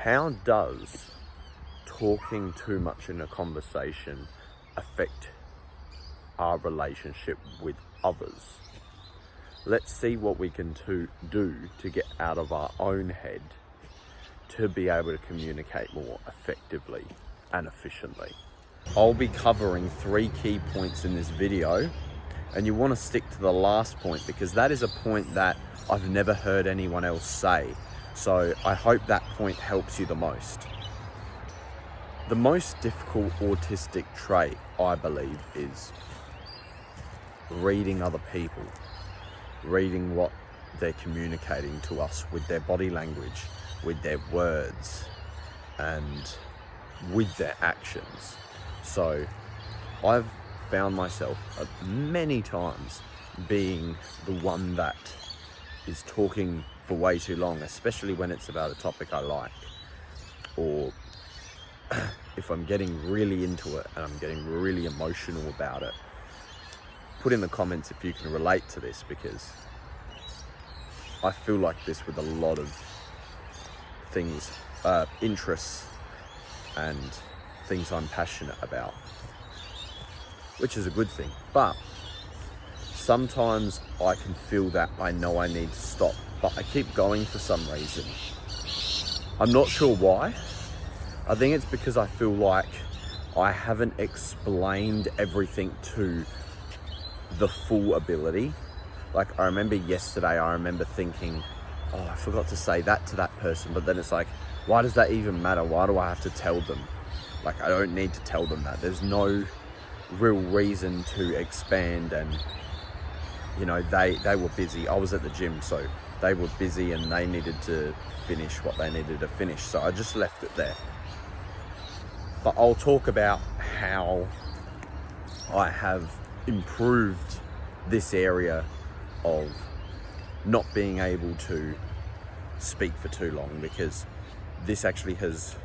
How does talking too much in a conversation affect our relationship with others? Let's see what we can do to get out of our own head to be able to communicate more effectively and efficiently. I'll be covering 3 key points in this video, and you want to stick to the last point because that is a point that I've never heard anyone else say. So I hope that point helps you the most. The most difficult autistic trait, I believe, is reading other people, reading what they're communicating to us with their body language, with their words, and with their actions. So I've found myself many times being the one that is talking for way too long, especially when it's about a topic I like, or if I'm getting really into it and I'm getting really emotional about it. Put in the comments if you can relate to this, because I feel like this with a lot of things, interests and things I'm passionate about, which is a good thing. But sometimes I can feel that I know I need to stop, but I keep going for some reason. I'm not sure why. I think it's because I feel like I haven't explained everything to the full ability. Like, I remember yesterday, I remember thinking, oh, I forgot to say that to that person. But then it's like, why does that even matter? Why do I have to tell them? Like, I don't need to tell them that. There's no real reason to expand. And, you know, they were busy. I was at the gym, so they were busy and they needed to finish what they needed to finish. So I just left it there. But I'll talk about how I have improved this area of not being able to speak for too long, because this actually has,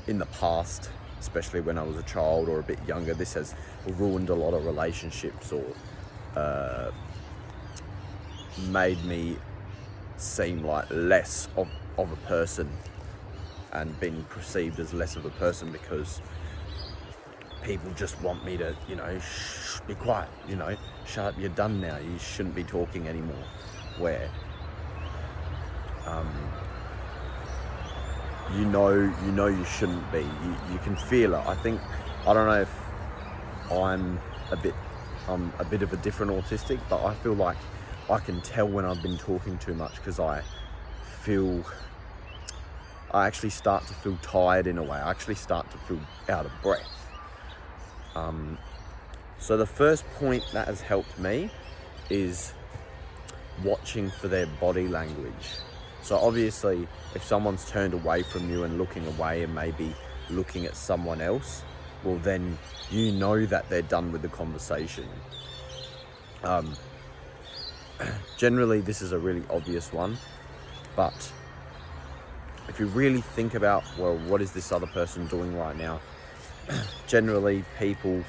in the past, especially when I was a child or a bit younger, this has ruined a lot of relationships, or made me seem like less of a person and being perceived as less of a person, because people just want me to, you know, be quiet, you know, shut up, you're done now, you shouldn't be talking anymore. Where, you know you shouldn't be. You can feel it. I think, I don't know if I'm a bit of a different autistic, but I feel like I can tell when I've been talking too much, because I actually start to feel tired in a way. I actually start to feel out of breath. So the first point that has helped me is watching for their body language. So obviously, if someone's turned away from you and looking away and maybe looking at someone else, well, then you know that they're done with the conversation. Generally, this is a really obvious one, but if you really think about, well, what is this other person doing right now? Generally, people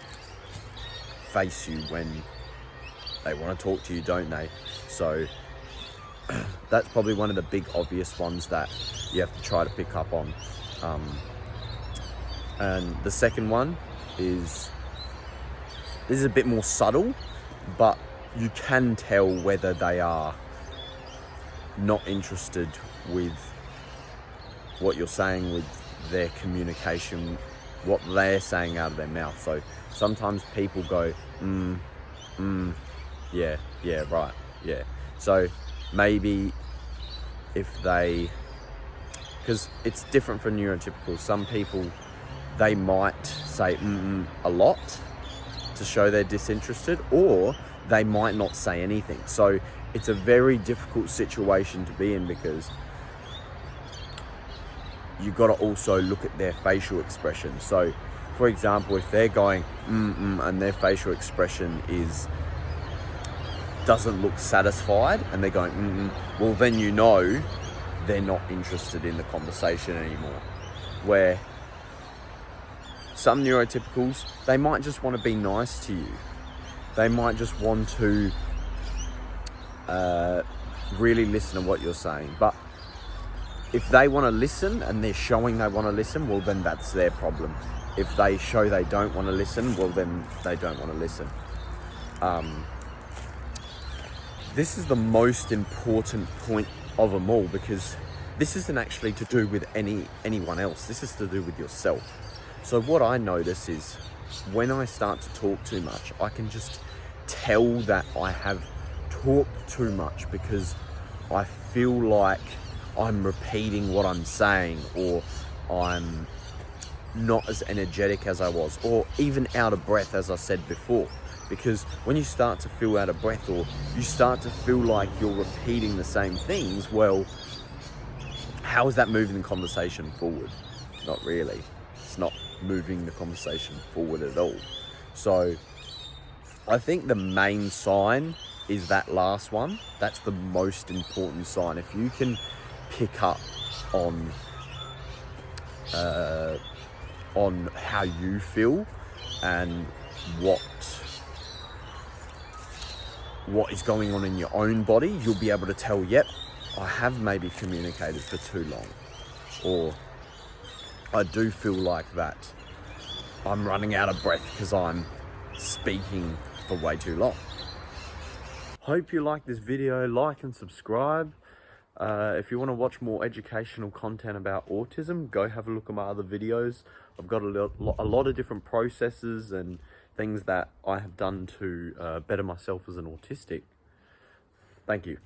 face you when they want to talk to you, don't they? So that's probably one of the big obvious ones that you have to try to pick up on. And the second one is, this is a bit more subtle, but you can tell whether they are not interested with what you're saying, with their communication, what they're saying out of their mouth. So sometimes people go, yeah, right, yeah. So maybe if they, because it's different for neurotypicals, some people, they might say a lot to show they're disinterested, or they might not say anything. So it's a very difficult situation to be in, because you've got to also look at their facial expression. So, for example, if they're going and their facial expression doesn't look satisfied, and they're going well, then you know they're not interested in the conversation anymore. Where some neurotypicals, they might just want to be nice to you. They might just want to really listen to what you're saying. But if they want to listen and they're showing they want to listen, well, then that's their problem. If they show they don't want to listen, well, then they don't want to listen. This is the most important point of them all, because this isn't actually to do with anyone else. This is to do with yourself. So what I notice is when I start to talk too much, I can just tell that I have talked too much because I feel like I'm repeating what I'm saying, or I'm not as energetic as I was, or even out of breath, as I said before. Because when you start to feel out of breath, or you start to feel like you're repeating the same things, well, how is that moving the conversation forward? Not really. It's not moving the conversation forward at all. So I think the main sign is that last one. That's the most important sign. If you can pick up on how you feel and what is going on in your own body, you'll be able to tell, yep, I have maybe communicated for too long, or I do feel like that I'm running out of breath because I'm speaking for way too long. Hope you like this video. Like and subscribe. If you want to watch more educational content about autism, go have a look at my other videos. I've got a lot of different processes and things that I have done to better myself as an autistic. Thank you.